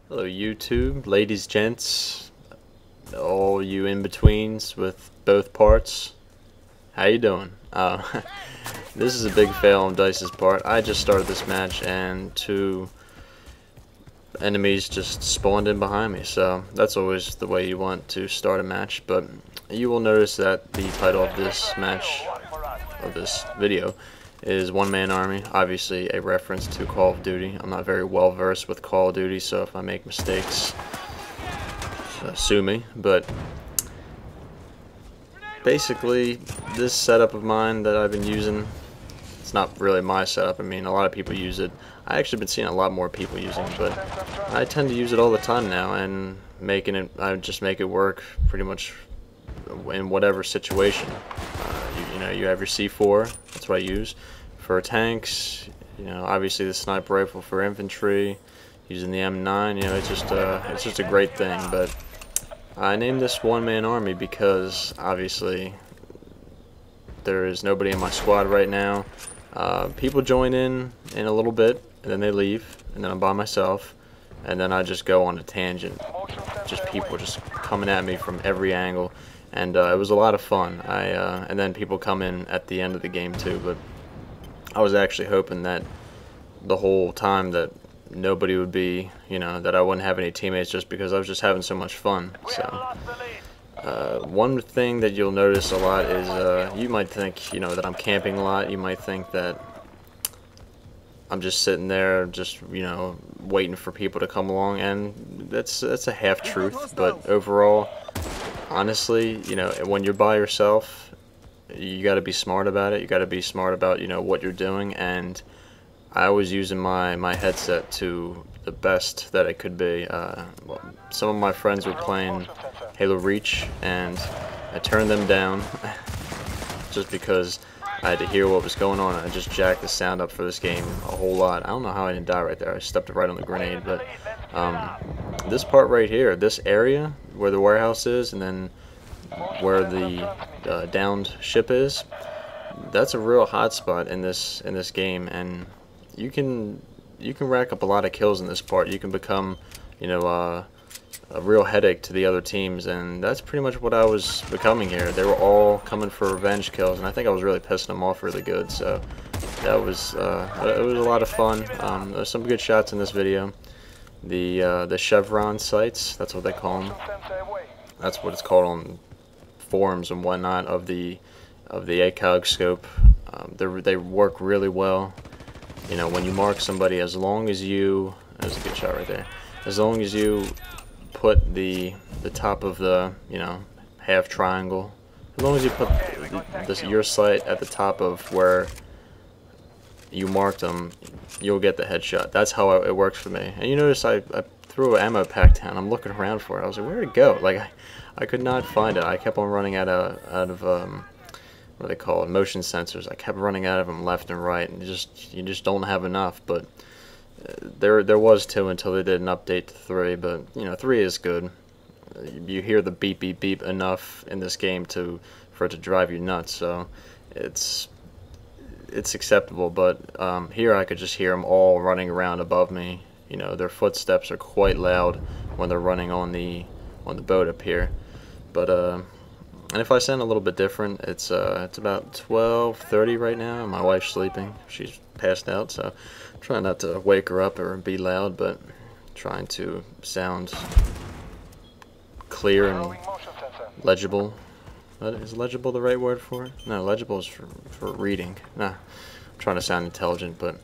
Hello YouTube, ladies, gents, all you in-betweens with both parts. How you doing? This is a big fail on Dice's part. I just started this match and two enemies just spawned in behind me, so that's always the way you want to start a match. But you will notice that the title of this match, of this video, is One Man Army, obviously a reference to Call of Duty. I'm not very well versed with Call of Duty, so if I make mistakes, sue me. But basically, this setup of mine that I've been using, it's not really my setup. I mean, a lot of people use it. I actually been seeing a lot more people using it, but I tend to use it all the time now, and I just make it work pretty much in whatever situation. You have your C4, that's what I use. For tanks, obviously the sniper rifle for infantry, using the M9, it's just a great thing. But I named this One Man Army because obviously there is nobody in my squad right now. People join in a little bit, and then they leave, and then I'm by myself, and then I just go on a tangent. Just people just coming at me from every angle. And it was a lot of fun. And then people come in at the end of the game too. But I was actually hoping that the whole time that nobody would be, that I wouldn't have any teammates, just because I was just having so much fun. So one thing that you'll notice a lot is you might think, that I'm camping a lot. You might think that I'm just sitting there, just waiting for people to come along, and that's a half truth. But overall, honestly, when you're by yourself, you got to be smart about it. You got to be smart about, what you're doing. And I was using my headset to the best that it could be. Some of my friends were playing Halo Reach, and I turned them down just because I had to hear what was going on. I just jacked the sound up for this game a whole lot. I don't know how I didn't die right there. I stepped right on the grenade. But this part right here, this area where the warehouse is, and then where the downed ship is, that's a real hot spot in this game, and you can rack up a lot of kills in this part. You can become, a real headache to the other teams, and that's pretty much what I was becoming here. They were all coming for revenge kills, and I think I was really pissing them off really good. So that was it was a lot of fun. There's some good shots in this video. The chevron sights, that's what they call them. That's what it's called on forums and whatnot of the ACOG scope. They work really well. When you mark somebody, as long as you, that's a good shot right there. As long as you put the top of the half triangle, as long as you put your sight at the top of where you marked them, you'll get the headshot. That's how it works for me. And you notice I threw an ammo pack down. I'm looking around for it. I was like, where'd it go? Like I could not find it. I kept on running out of what do they call it? Motion sensors. I kept running out of them left and right, and you just don't have enough. But there was 2 until they did an update to 3. But 3 is good. You hear the beep beep beep enough in this game for it to drive you nuts. So it's acceptable. But here I could just hear them all running around above me. Their footsteps are quite loud when they're running on the boat up here. But and if I sound a little bit different, it's about 12:30 right now. My wife's sleeping. She's passed out, so I'm trying not to wake her up or be loud, but trying to sound clear and legible. Is legible the right word for it? No, legible is for reading. Nah, I'm trying to sound intelligent, but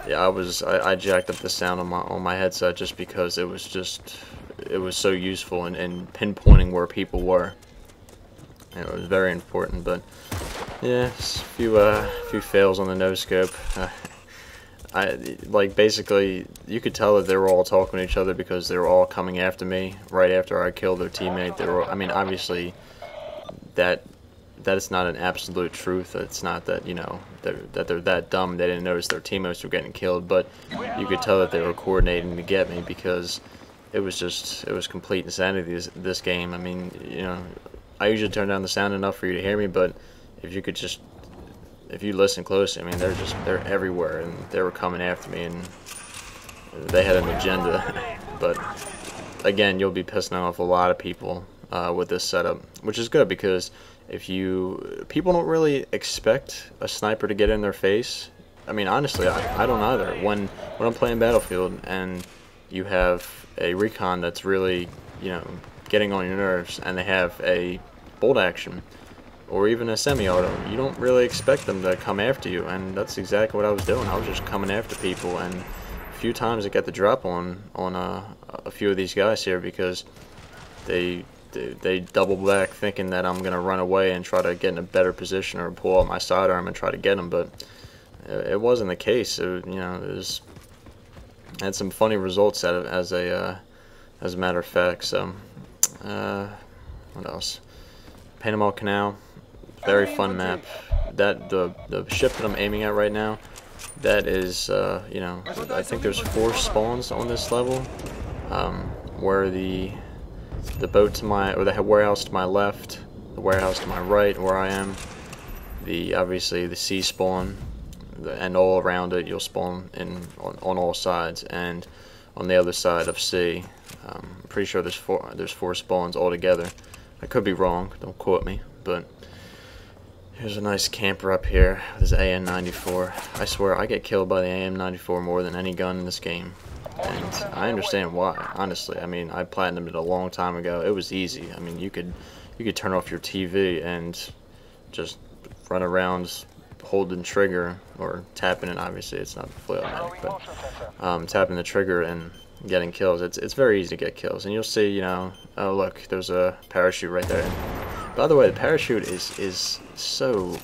yeah, I jacked up the sound on my headset just because it was so useful in pinpointing where people were. It was very important. But yeah, just a few fails on the no scope. Basically, you could tell that they were all talking to each other because they were all coming after me right after I killed their teammate. I mean, obviously that is not an absolute truth. It's not that they're that dumb they didn't notice their teammates were getting killed, but you could tell that they were coordinating to get me, because it was complete insanity this game. I mean, I usually turn down the sound enough for you to hear me, but if you listen closely, I mean, they're everywhere, and they were coming after me, and they had an agenda. but again, you'll be pissing off a lot of people with this setup, which is good because people don't really expect a sniper to get in their face. I mean, honestly, I don't either. When I'm playing Battlefield and you have a recon that's really, getting on your nerves, and they have a bolt action or even a semi-auto, you don't really expect them to come after you, and that's exactly what I was doing. I was just coming after people, and a few times I got the drop on a few of these guys here because they double back thinking that I'm gonna run away and try to get in a better position or pull out my sidearm and try to get them, but it wasn't the case. Had some funny results out of as a matter of fact. So what else? Panama Canal, very fun map. That the ship that I'm aiming at right now, that is I think there's 4 spawns on this level, where the boat to my, or the warehouse to my left, the warehouse to my right where I am, obviously the sea spawn, and all around it you'll spawn on all sides, and on the other side of C, I'm pretty sure there's 4 spawns altogether. I could be wrong, don't quote me, but here's a nice camper up here. This AN-94. I swear I get killed by the AN-94 more than any gun in this game. And I understand why, honestly. I mean, I platinumed it a long time ago. It was easy. I mean, you could turn off your TV and just run around holding trigger, or tapping it. Obviously, it's not fully automatic, but tapping the trigger and getting kills. It's very easy to get kills. And you'll see, oh look, there's a parachute right there. And by the way, the parachute is so,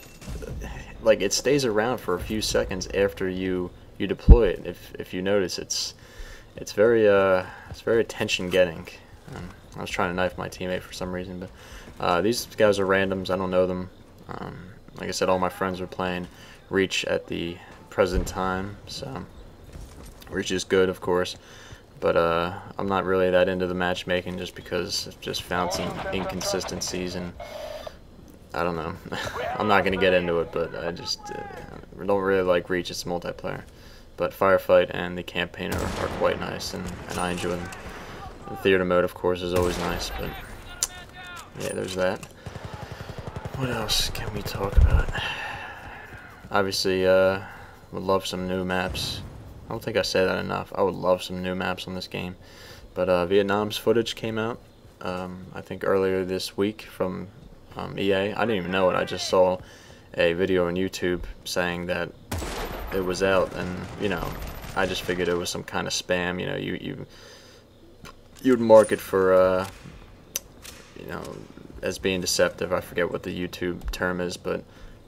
like, it stays around for a few seconds after you deploy it. If you notice, it's very attention getting. I was trying to knife my teammate for some reason, but these guys are randoms. I don't know them. Like I said, all my friends are playing Reach at the present time, so Reach is good, of course, but I'm not really that into the matchmaking just because I've just found some inconsistencies, and I don't know. I'm not going to get into it, but I just don't really like Reach. It's multiplayer. But Firefight and the campaign are quite nice, and I enjoy them. The theater mode, of course, is always nice, but yeah, there's that. What else can we talk about? Obviously, would love some new maps. I don't think I say that enough. I would love some new maps on this game. But Vietnam's footage came out, I think earlier this week from EA. I didn't even know it. I just saw a video on YouTube saying that it was out, and I just figured it was some kind of spam. You'd mark it for as being deceptive. I forget what the YouTube term is, but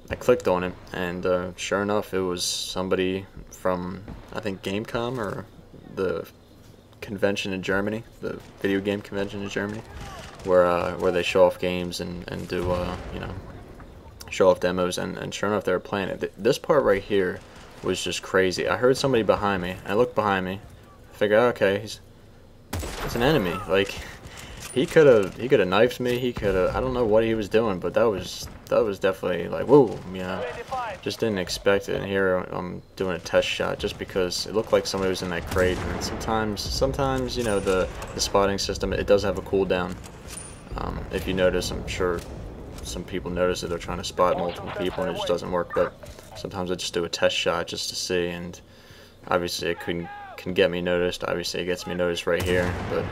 I clicked on it, and sure enough, it was somebody from, I think, Gamecom, or the convention in Germany, the video game convention in Germany, where they show off games and do show off demos, and sure enough, they were playing it. This part right here was just crazy. I heard somebody behind me. I looked behind me. I figured, okay, it's an enemy. Like, he could have knifed me. He could have. I don't know what he was doing, but that was definitely like, whoa, just didn't expect it. And here I'm doing a test shot just because it looked like somebody was in that crate. And sometimes the spotting system, it does have a cooldown. If you notice, I'm sure some people notice that they're trying to spot multiple people and it just doesn't work. But sometimes I just do a test shot just to see, and obviously it can get me noticed. Obviously it gets me noticed right here, but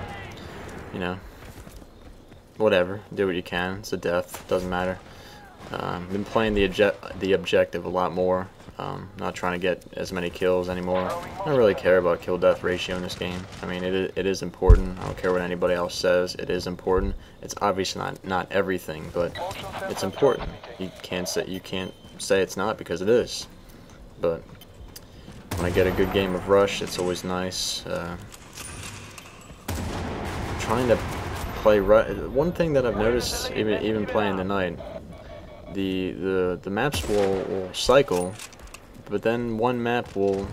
whatever, do what you can. It's a death, doesn't matter. Been playing the objective a lot more. Not trying to get as many kills anymore. I don't really care about kill death ratio in this game. I mean, it is important. I don't care what anybody else says. It is important. It's obviously not everything, but it's important. You can't say it's not, because it is. But when I get a good game of Rush, it's always nice. Trying to play one thing that I've noticed, even playing tonight, the maps will cycle, but then one map will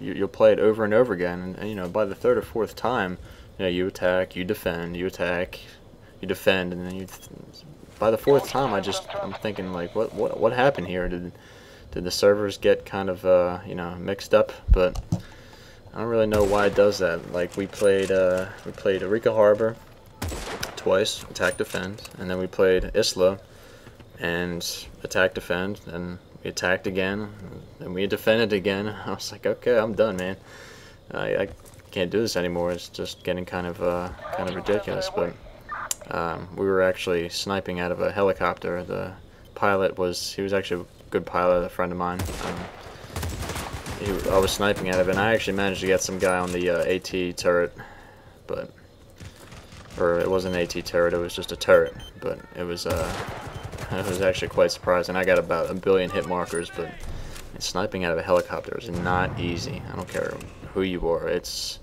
you'll play it over and over again, and by the 3rd or 4th time, you attack, you defend, you attack, you defend, and then by the 4th time I'm thinking, like, what happened here? Did the servers get kind of mixed up? But I don't really know why it does that. Like we played Eureka Harbor twice, attack defend, and then we played Isla and attack defend, and we attacked again, and we defended again. I was like, okay, I'm done, man. I can't do this anymore. It's just getting kind of ridiculous. But we were actually sniping out of a helicopter. The pilot he was actually a good pilot, a friend of mine. I was sniping out of it, and I actually managed to get some guy on the AT turret, or it wasn't an AT turret, it was just a turret, but it was actually quite surprising. I got about 1 billion hit markers, but sniping out of a helicopter is not easy. I don't care who you are, it's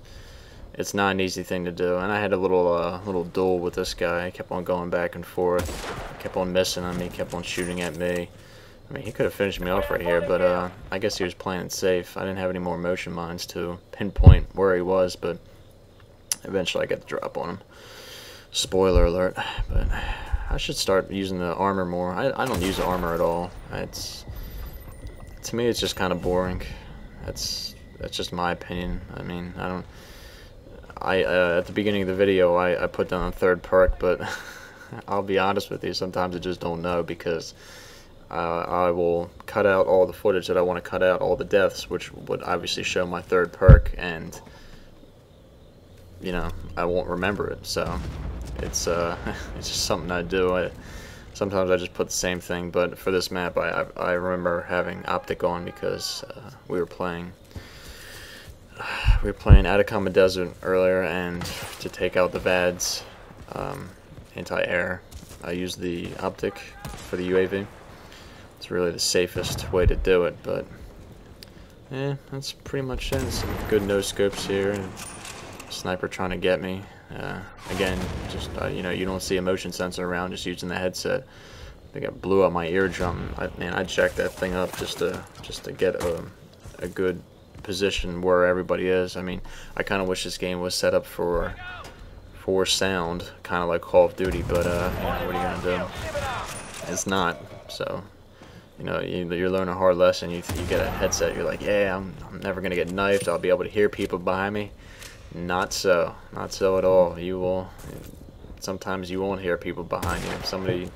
not an easy thing to do. And I had a little duel with this guy. He kept on going back and forth, kept on missing on me, kept on shooting at me. I mean, he could have finished me off right here, but I guess he was playing it safe. I didn't have any more motion mines to pinpoint where he was, but eventually I got the drop on him. Spoiler alert. But I should start using the armor more. I don't use the armor at all. To me, it's just kind of boring. That's just my opinion. I mean, at the beginning of the video, I put down a third perk, but I'll be honest with you, sometimes I just don't know, because I will cut out all the footage that I want to cut out, all the deaths, which would obviously show my third perk, and you know, I won't remember it. So it's just something I do. Sometimes I just put the same thing, but for this map I remember having optic on because we were playing Atacama Desert earlier, and to take out the VADs anti-air, I used the optic for the UAV. It's really the safest way to do it, but yeah, that's pretty much it. Some good no scopes here, and sniper trying to get me. Again, just you know, you don't see a motion sensor around, just using the headset. I think I blew out my eardrum. I jacked that thing up just to get a good position where everybody is. I mean, I kind of wish this game was set up for sound, kind of like Call of Duty, but you know, what are you gonna do? It's not. So you know, you learn a hard lesson. You get a headset, you're like, yeah, I'm never gonna get knifed. I'll be able to hear people behind me. Not so at all. Sometimes you won't hear people behind you. If somebody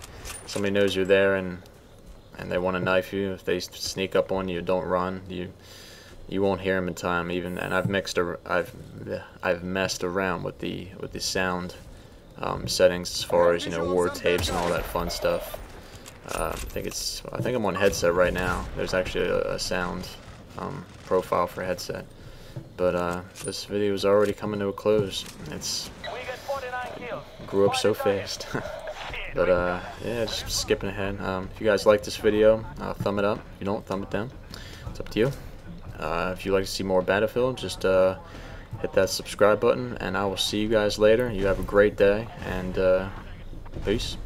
knows you're there and they want to knife you, if they sneak up on you, don't run. You won't hear them in time. And I've messed around with the sound settings as far as, you know, war tapes and all that fun stuff. I think I'm on headset right now. There's actually a sound profile for headset. But this video is already coming to a close. Grew up so fast. But yeah, just skipping ahead. If you guys like this video, thumb it up. If you don't, thumb it down. It's up to you. If you'd like to see more Battlefield, just hit that subscribe button, and I will see you guys later. You have a great day, and peace.